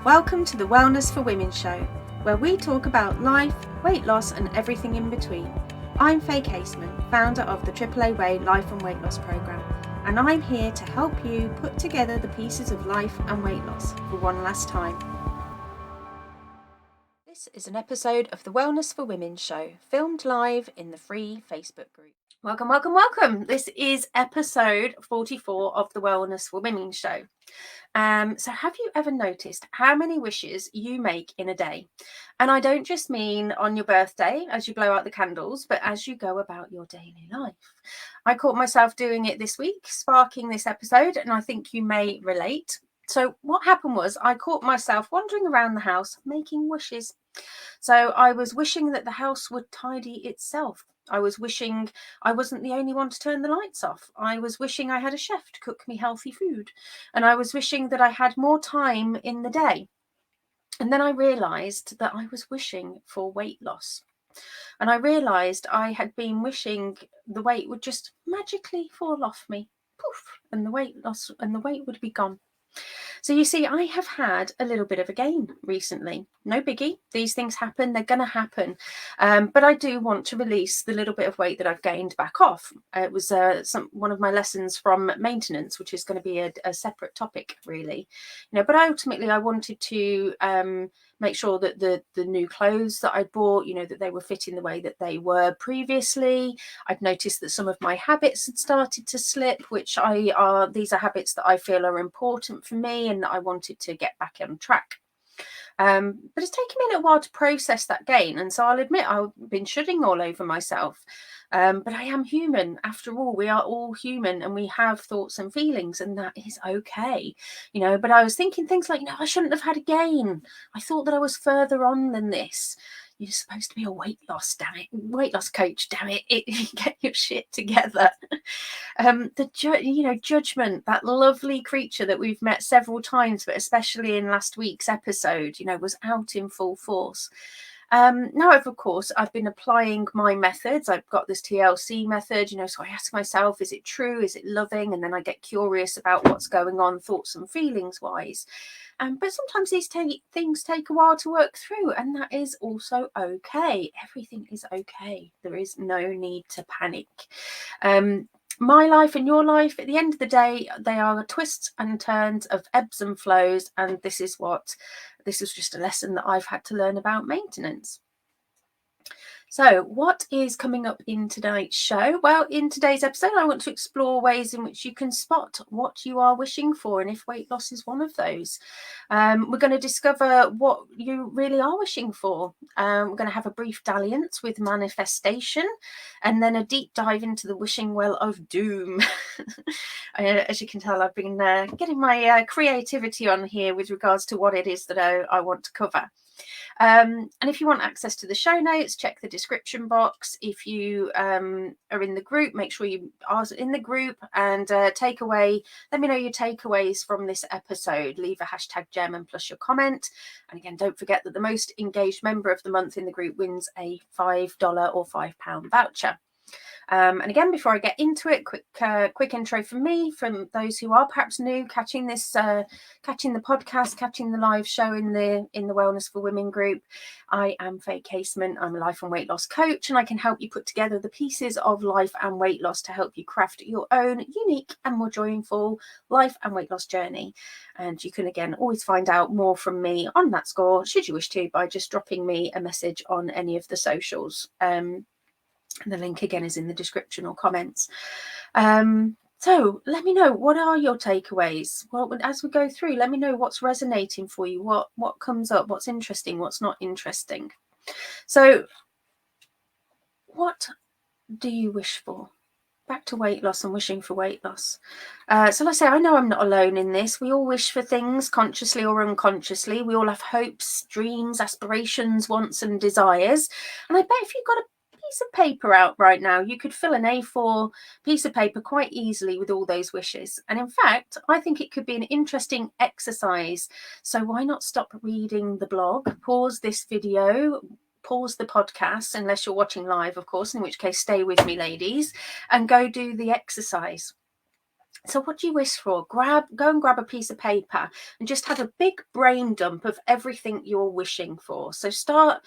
Welcome to the Wellness for Women show, where we talk about life, weight loss and everything in between. I'm Faye Caseman, founder of the AAA Way Life and Weight Loss Programme, and I'm here to help you put together the pieces of life and weight loss for one last time. This is an episode of the Wellness for Women show, filmed live in the free Facebook group. Welcome. This is episode 44 of the Wellness for Women show. So have you ever noticed how many wishes you make in a day? And I don't just mean on your birthday as you blow out the candles, but as you go about your daily life. I caught myself doing it this week, sparking this episode, and I think you may relate. So what happened was I caught myself wandering around the house making wishes. So I was wishing that the house would tidy itself. I was wishing I wasn't the only one to turn the lights off. I was wishing I had a chef to cook me healthy food. And I was wishing that I had more time in the day. And then I realised that I was wishing for weight loss. And I realised I had been wishing the weight would just magically fall off me. Poof, and the weight loss and the weight would be gone. So you see, I have had a little bit of a gain recently. No biggie. These things happen. They're going to happen. But I do want to release the little bit of weight that I've gained back off. It was one of my lessons from maintenance, which is going to be a separate topic, really. But ultimately, I wanted to make sure that the new clothes that I bought, that they were fitting the way that they were previously. I'd noticed that some of my habits had started to slip, these are habits that I feel are important for me and that I wanted to get back on track. But it's taken me a little while to process that gain. And so I'll admit I've been shooting all over myself. But I am human. After all, we are all human and we have thoughts and feelings, and that is okay. But I was thinking things like, I shouldn't have had a gain. I thought that I was further on than this. You're supposed to be a weight loss coach, damn it. Get your shit together. Judgment, that lovely creature that we've met several times, but especially in last week's episode, was out in full force. Now, of course, I've been applying my methods. I've got this TLC method, so I ask myself, is it true? Is it loving? And then I get curious about what's going on, thoughts and feelings wise. But sometimes these things take a while to work through, and that is also okay. Everything is okay. There is no need to panic. My life and your life, at the end of the day, they are twists and turns of ebbs and flows. And this is just a lesson that I've had to learn about maintenance. So what is coming up in tonight's show? Well, in today's episode, I want to explore ways in which you can spot what you are wishing for and if weight loss is one of those. We're going to discover what you really are wishing for. We're going to have a brief dalliance with manifestation and then a deep dive into the wishing well of doom. As you can tell, I've been getting my creativity on here with regards to what it is that I want to cover. And if you want access to the show notes, check the description box. If you are in the group, make sure you are in the group and let me know your takeaways from this episode. Leave a #gem and plus your comment. And again, don't forget that the most engaged member of the month in the group wins a $5 or £5 voucher. And again, before I get into it, quick intro from me, from those who are perhaps new, catching the podcast, catching the live show in the Wellness for Women group. I am Faye Caseman. I'm a life and weight loss coach, and I can help you put together the pieces of life and weight loss to help you craft your own unique and more joyful life and weight loss journey. And you can, again, always find out more from me on that score, should you wish to, by just dropping me a message on any of the socials. And the link again is in the description or comments. So let me know, what are your takeaways? Well, as we go through, let me know what's resonating for you, what comes up, what's interesting, what's not interesting. So what do you wish for? Back to weight loss and wishing for weight loss. So like I say, I know I'm not alone in this. We all wish for things, consciously or unconsciously. We all have hopes, dreams, aspirations, wants and desires. And I bet if you've got a piece of paper out right now, you could fill an A4 piece of paper quite easily with all those wishes. And in fact, I think it could be an interesting exercise. So why not stop reading the blog, pause this video, pause the podcast, unless you're watching live, of course, in which case stay with me, ladies, and go do the exercise. So what do you wish for? Go and grab a piece of paper and just have a big brain dump of everything you're wishing for. So start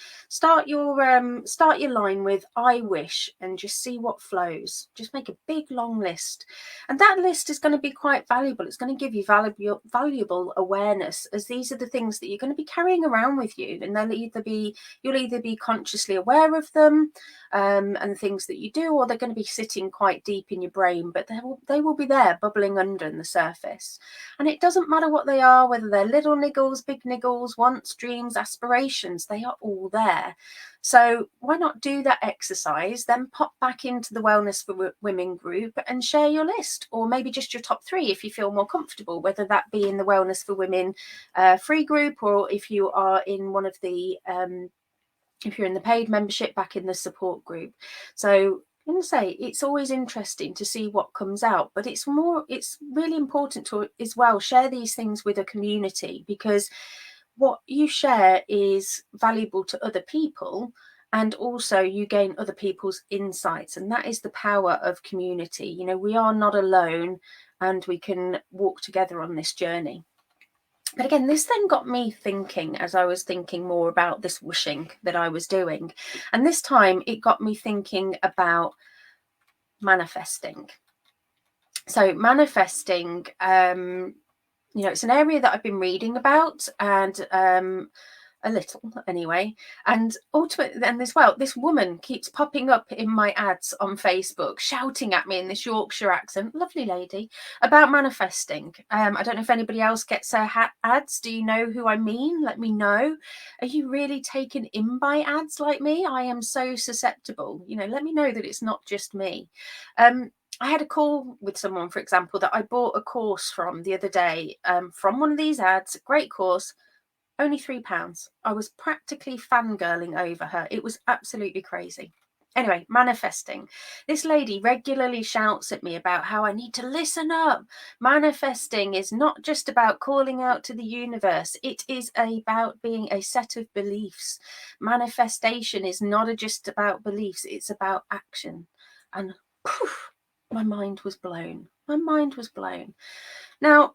your line with I wish, and just see what flows. Just make a big long list, and that list is going to be quite valuable. It's going to give you valuable awareness, as these are the things that you're going to be carrying around with you, and you'll either be consciously aware of them, and the things that you do, or they're going to be sitting quite deep in your brain, but they will be there bubbling under the surface. And it doesn't matter what they are, whether they're little niggles, big niggles, wants, dreams, aspirations, they are all there. So why not do that exercise, then pop back into the Wellness for Women group and share your list, or maybe just your top 3 if you feel more comfortable, whether that be in the Wellness for Women free group, or if you are in one of the if you're in the paid membership, back in the support group. So I'm going to say it's always interesting to see what comes out, but it's really important to as well share these things with a community, because what you share is valuable to other people, and also you gain other people's insights, and that is the power of community. You know, we are not alone, and we can walk together on this journey. But again, this then got me thinking, as I was thinking more about this wishing that I was doing. And this time it got me thinking about manifesting. So manifesting, it's an area that I've been reading about, and a little anyway, and ultimately, and as well, this woman keeps popping up in my ads on Facebook, shouting at me in this Yorkshire accent, lovely lady, about manifesting. I don't know if anybody else gets her ads. Do you know who I mean? Let me know. Are you really taken in by ads like me? I am so susceptible. Let me know that it's not just me. I had a call with someone, for example, that I bought a course from the other day, from one of these ads. Great course. Only £3. I was practically fangirling over her. It was absolutely crazy. Anyway, manifesting. This lady regularly shouts at me about how I need to listen up. Manifesting is not just about calling out to the universe. It is about being a set of beliefs. Manifestation is not just about beliefs. It's about action. And poof, my mind was blown. My mind was blown. Now,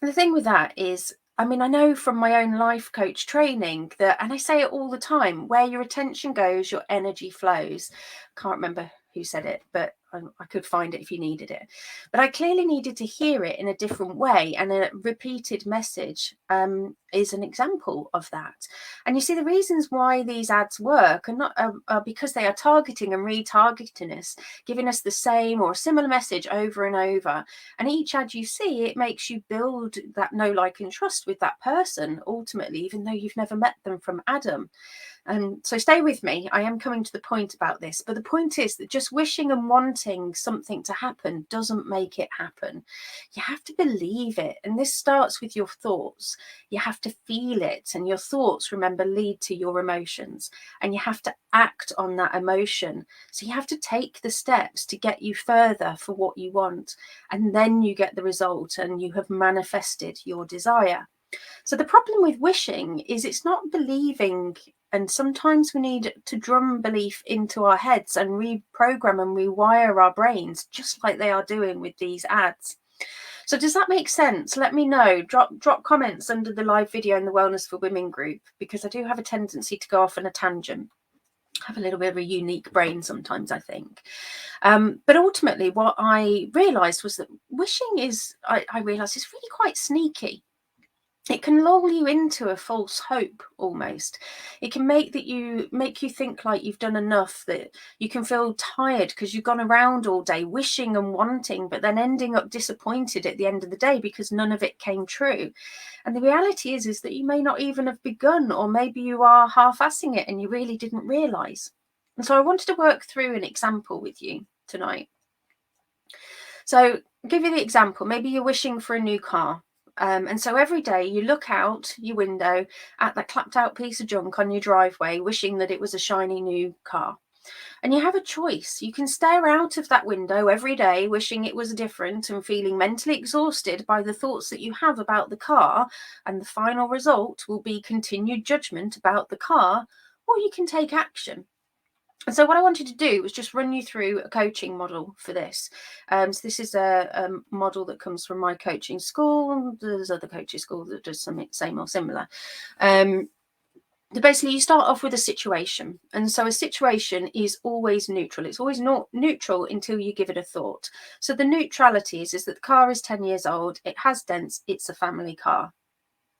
the thing with that is, I know from my own life coach training that, and I say it all the time, where your attention goes, your energy flows. Can't remember who said it, but I could find it if you needed it. But I clearly needed to hear it in a different way, and a repeated message is an example of that. And you see, the reasons why these ads work are because they are targeting and retargeting us, giving us the same or similar message over and over. And each ad you see, it makes you build that know, like, and trust with that person, ultimately, even though you've never met them from Adam. And so stay with me. I am coming to the point about this. But the point is that just wishing and wanting something to happen doesn't make it happen. You have to believe it. And this starts with your thoughts. You have to feel it. And your thoughts, remember, lead to your emotions. And you have to act on that emotion. So you have to take the steps to get you further for what you want. And then you get the result, and you have manifested your desire. So the problem with wishing is it's not believing, and sometimes we need to drum belief into our heads and reprogram and rewire our brains, just like they are doing with these ads. So does that make sense? Let me know. Drop comments under the live video in the Wellness for Women group, because I do have a tendency to go off on a tangent. I have a little bit of a unique brain sometimes, I think. But ultimately, what I realised was that wishing is really quite sneaky. It can lull you into a false hope almost. It can make you think like you've done enough, that you can feel tired because you've gone around all day wishing and wanting, but then ending up disappointed at the end of the day because none of it came true. And the reality is that you may not even have begun, or maybe you are half-assing it and you really didn't realise. And so I wanted to work through an example with you tonight. So I'll give you the example. Maybe you're wishing for a new car. And so every day you look out your window at that clapped out piece of junk on your driveway, wishing that it was a shiny new car. And you have a choice. You can stare out of that window every day wishing it was different and feeling mentally exhausted by the thoughts that you have about the car, and the final result will be continued judgment about the car, or you can take action. And so what I wanted to do was just run you through a coaching model for this. So this is a model that comes from my coaching school. There's other coaching schools that does something same or similar. Basically, you start off with a situation. And so a situation is always neutral. It's always not neutral until you give it a thought. So the neutrality is that the car is 10 years old. It has dents. It's a family car.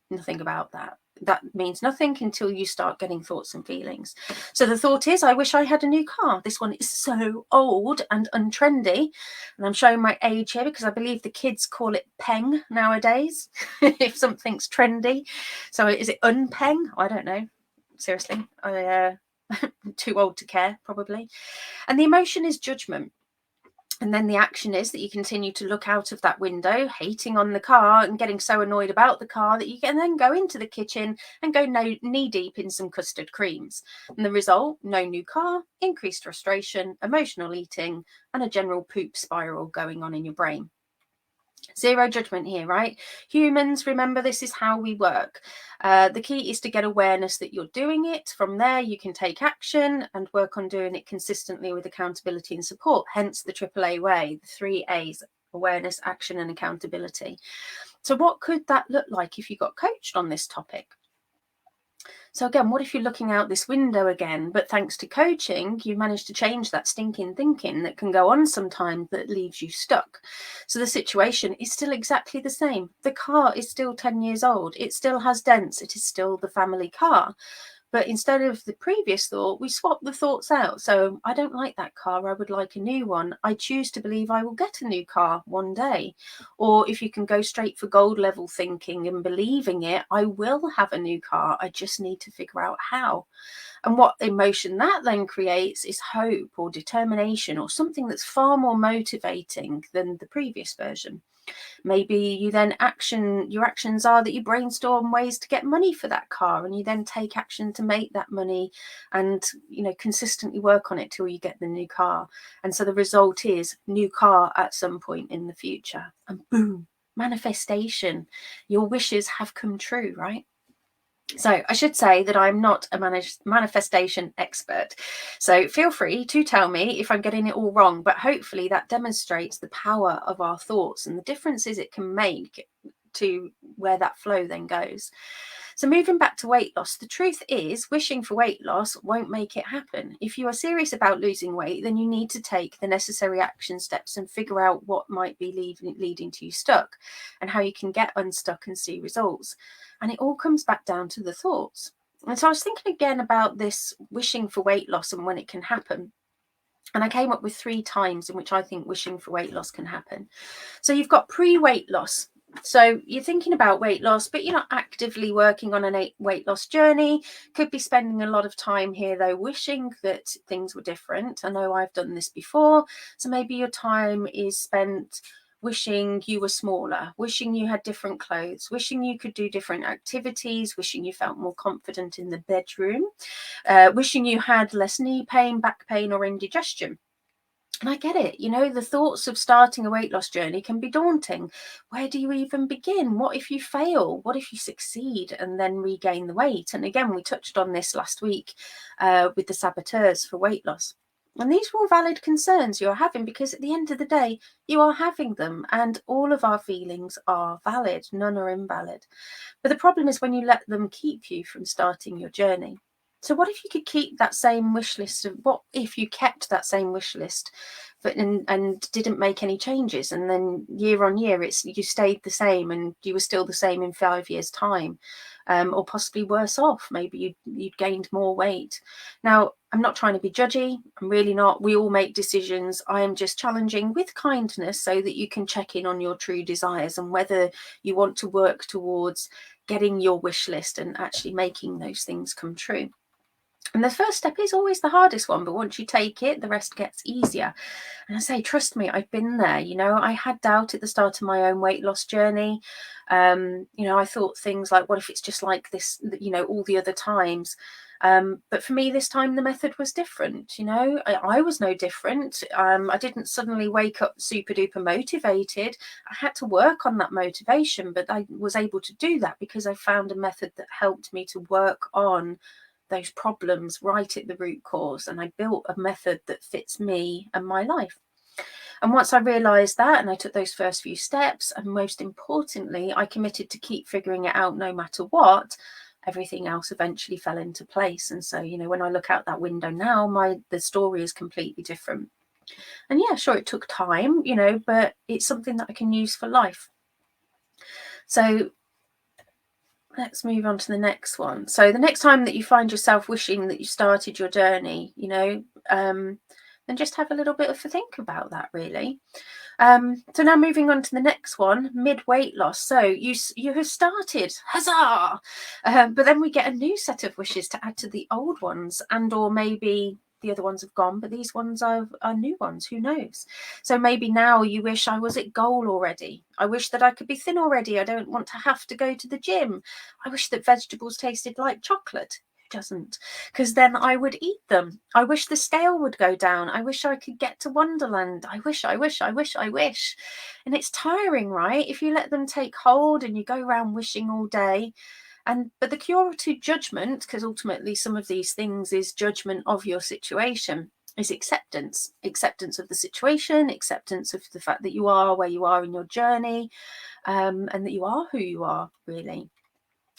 Nothing about that. That means nothing until you start getting thoughts and feelings. So the thought is, I wish I had a new car. This one is so old and untrendy. And I'm showing my age here because I believe the kids call it peng nowadays if something's trendy. So is it unpeng? I don't know. Seriously, I'm too old to care, probably. And the emotion is judgment. And then the action is that you continue to look out of that window, hating on the car and getting so annoyed about the car that you can then go into the kitchen and go knee deep in some custard creams. And the result, no new car, increased frustration, emotional eating, and a general poop spiral going on in your brain. Zero judgment here, right? Humans, remember, this is how we work. The key is to get awareness that you're doing it. From there, you can take action and work on doing it consistently with accountability and support. Hence the AAA way, the 3 A's: awareness, action, and accountability. So what could that look like if you got coached on this topic? So again, what if you're looking out this window again, but thanks to coaching, you managed to change that stinking thinking that can go on sometimes that leaves you stuck. So the situation is still exactly the same. The car is still 10 years old. It still has dents. It is still the family car. But instead of the previous thought, we swap the thoughts out. So I don't like that car. I would like a new one. I choose to believe I will get a new car one day. Or if you can go straight for gold level thinking and believing it, I will have a new car. I just need to figure out how. And what emotion that then creates is hope or determination or something that's far more motivating than the previous version. Maybe you then your actions are that you brainstorm ways to get money for that car, and you then take action to make that money and, consistently work on it till you get the new car. And so the result is new car at some point in the future. And boom, manifestation. Your wishes have come true, right? So I should say that I'm not a manifestation expert. So feel free to tell me if I'm getting it all wrong, but hopefully that demonstrates the power of our thoughts and the differences it can make to where that flow then goes. So moving back to weight loss, the truth is wishing for weight loss won't make it happen. If you are serious about losing weight, then you need to take the necessary action steps and figure out what might be leading to you stuck and how you can get unstuck and see results. And it all comes back down to the thoughts. And so I was thinking again about this wishing for weight loss and when it can happen. And I came up with 3 times in which I think wishing for weight loss can happen. So you've got pre-weight loss. So you're thinking about weight loss, but you're not actively working on a weight loss journey. Could be spending a lot of time here, though, wishing that things were different. I know I've done this before. So maybe your time is spent wishing you were smaller, wishing you had different clothes, wishing you could do different activities, wishing you felt more confident in the bedroom, wishing you had less knee pain, back pain, or indigestion. And I get it. The thoughts of starting a weight loss journey can be daunting. Where do you even begin? What if you fail? What if you succeed and then regain the weight? And again, we touched on this last week with the saboteurs for weight loss. And these are all valid concerns you're having because at the end of the day, you are having them and all of our feelings are valid. None are invalid. But the problem is when you let them keep you from starting your journey. So what if you could keep that same wish list? What if you kept that same wish list and didn't make any changes, and then year on year you stayed the same and you were still the same in 5 years' time, or possibly worse off? Maybe you'd gained more weight. Now, I'm not trying to be judgy. I'm really not. We all make decisions. I am just challenging with kindness so that you can check in on your true desires and whether you want to work towards getting your wish list and actually making those things come true. And the first step is always the hardest one, but once you take it, the rest gets easier. And I say, trust me, I've been there. I had doubt at the start of my own weight loss journey. I thought things like, what if it's just like this, all the other times? But for me, this time the method was different. I was no different. I didn't suddenly wake up super duper motivated. I had to work on that motivation, but I was able to do that because I found a method that helped me to work on those problems right at the root cause, and I built a method that fits me and my life. And once I realised that, and I took those first few steps, and most importantly, I committed to keep figuring it out no matter what, everything else eventually fell into place. And so, you know, when I look out that window now, the story is completely different. And yeah, sure, it took time, you know, but it's something that I can use for life. So let's move on to the next one. So the next time that you find yourself wishing that you started your journey, you know, then just have a little bit of a think about that, really. So now moving on to the next one, mid-weight loss. So you have started, huzzah! But then we get a new set of wishes to add to the old ones, and or maybe the other ones have gone, but these ones are new ones, who knows? So maybe now you wish I was at goal already. I wish that I could be thin already. I don't want to have to go to the gym. I wish that vegetables tasted like chocolate. Doesn't, because then I would eat them. I wish the scale would go down. I wish I could get to Wonderland. I wish. And it's tiring, right? If you let them take hold and you go around wishing all day. But the cure to judgment, because ultimately some of these things is judgment of your situation, is acceptance of the situation, acceptance of the fact that you are where you are in your journey, and that you are who you are, really.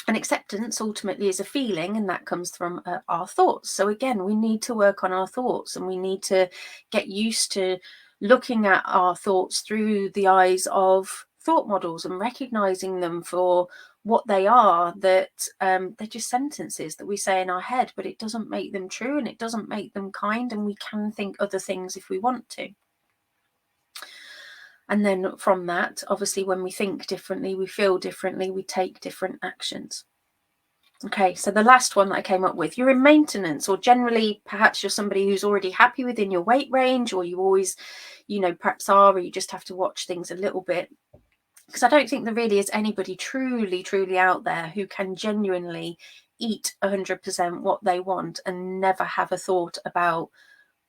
And acceptance ultimately is a feeling, and that comes from our thoughts. So again, we need to work on our thoughts, and we need to get used to looking at our thoughts through the eyes of thought models and recognizing them for what they are, that they're just sentences that we say in our head, but it doesn't make them true, and it doesn't make them kind, and we can think other things if we want to. And then from that, obviously, when we think differently, we feel differently, we take different actions. Okay, so the last one that I came up with, you're in maintenance, or generally perhaps you're somebody who's already happy within your weight range, or you always, you know, perhaps are, or you just have to watch things a little bit. Because I don't think there really is anybody truly out there who can genuinely eat 100% what they want and never have a thought about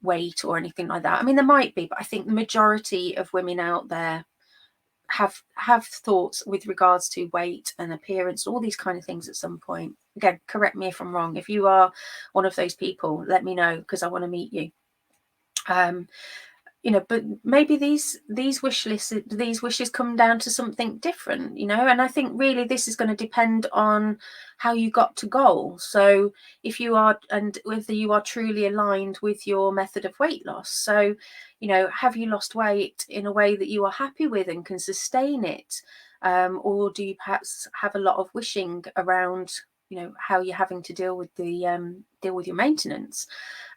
weight or anything like that. I mean, there might be, but I think the majority of women out there have thoughts with regards to weight and appearance, all these kind of things at some point. Again, correct me if I'm wrong. If you are one of those people, let me know, because I want to meet you. You know, but maybe these wishes come down to something different, you know. And I think really this is going to depend on how you got to goal. So if you are, and whether you are truly aligned with your method of weight loss. So, you know, have you lost weight in a way that you are happy with and can sustain it, or do you perhaps have a lot of wishing around, you know, how you're having to deal with your maintenance?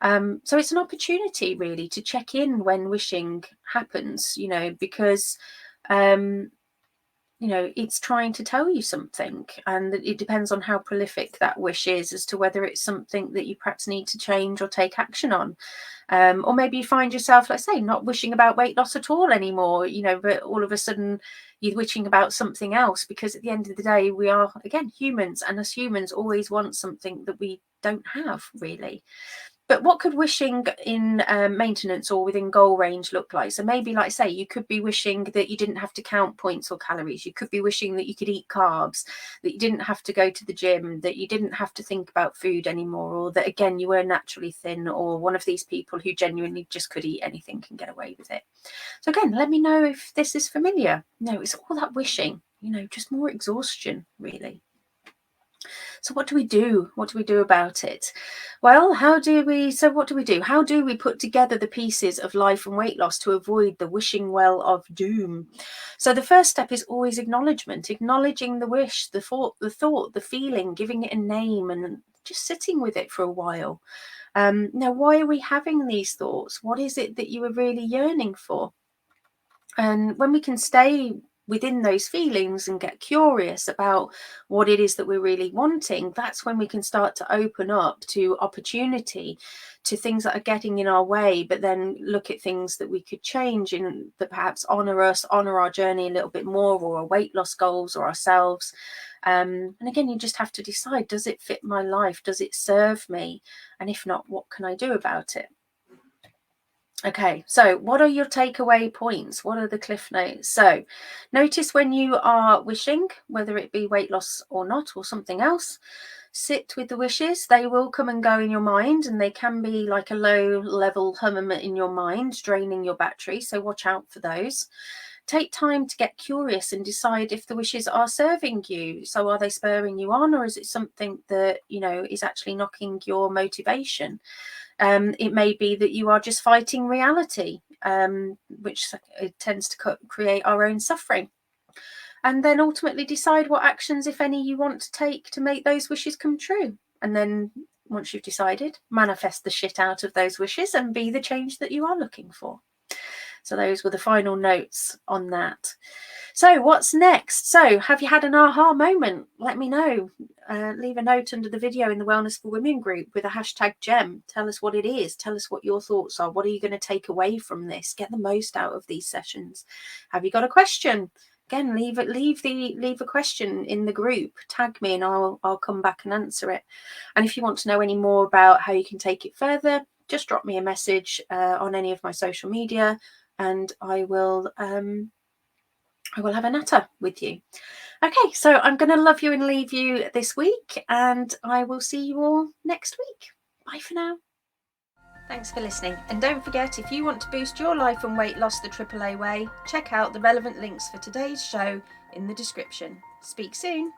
So it's an opportunity really to check in when wishing happens, you know, because you know, it's trying to tell you something, and it depends on how prolific that wish is as to whether it's something that you perhaps need to change or take action on. Or maybe you find yourself, let's say, not wishing about weight loss at all anymore, you know, but all of a sudden you're wishing about something else, because at the end of the day, we are, again, humans, and as humans always want something that we don't have, really. But what could wishing in maintenance or within goal range look like? So maybe, like I say, you could be wishing that you didn't have to count points or calories. You could be wishing that you could eat carbs, that you didn't have to go to the gym, that you didn't have to think about food anymore, or that, again, you were naturally thin, or one of these people who genuinely just could eat anything and get away with it. So again, let me know if this is familiar. No, it's all that wishing, you know, just more exhaustion, really. So what do we do? What do we do about it? Well, what do we do? How do we put together the pieces of life and weight loss to avoid the wishing well of doom? So the first step is always acknowledgement, acknowledging the wish, the thought, the feeling, giving it a name, and just sitting with it for a while. Now, why are we having these thoughts? What is it that you are really yearning for? And when we can stay within those feelings and get curious about what it is that we're really wanting, that's when we can start to open up to opportunity, to things that are getting in our way, but then look at things that we could change and that perhaps honor our journey a little bit more, or our weight loss goals, or ourselves. And again, you just have to decide, does it fit my life? Does it serve me? And if not, what can I do about it? Okay, so what are your takeaway points? What are the cliff notes? So notice when you are wishing, whether it be weight loss or not, or something else, sit with the wishes. They will come and go in your mind, and they can be like a low level hum in your mind, draining your battery. So watch out for those. Take time to get curious and decide if the wishes are serving you. So are they spurring you on, or is it something that, you know, is actually knocking your motivation? It may be that you are just fighting reality, which tends to create our own suffering. And then ultimately decide what actions, if any, you want to take to make those wishes come true. And then once you've decided, manifest the shit out of those wishes and be the change that you are looking for. So those were the final notes on that. So what's next? So have you had an aha moment? Let me know. Leave a note under the video in the Wellness for Women group with a hashtag gem. Tell us what it is. Tell us what your thoughts are. What are you going to take away from this? Get the most out of these sessions. Have you got a question? Again, leave a question in the group. Tag me and I'll come back and answer it. And if you want to know any more about how you can take it further, just drop me a message on any of my social media, and I will have a natter with you. Okay, so I'm going to love you and leave you this week, and I will see you all next week. Bye for now. Thanks for listening, and don't forget, if you want to boost your life and weight loss the AAA way, check out the relevant links for today's show in the description. Speak soon.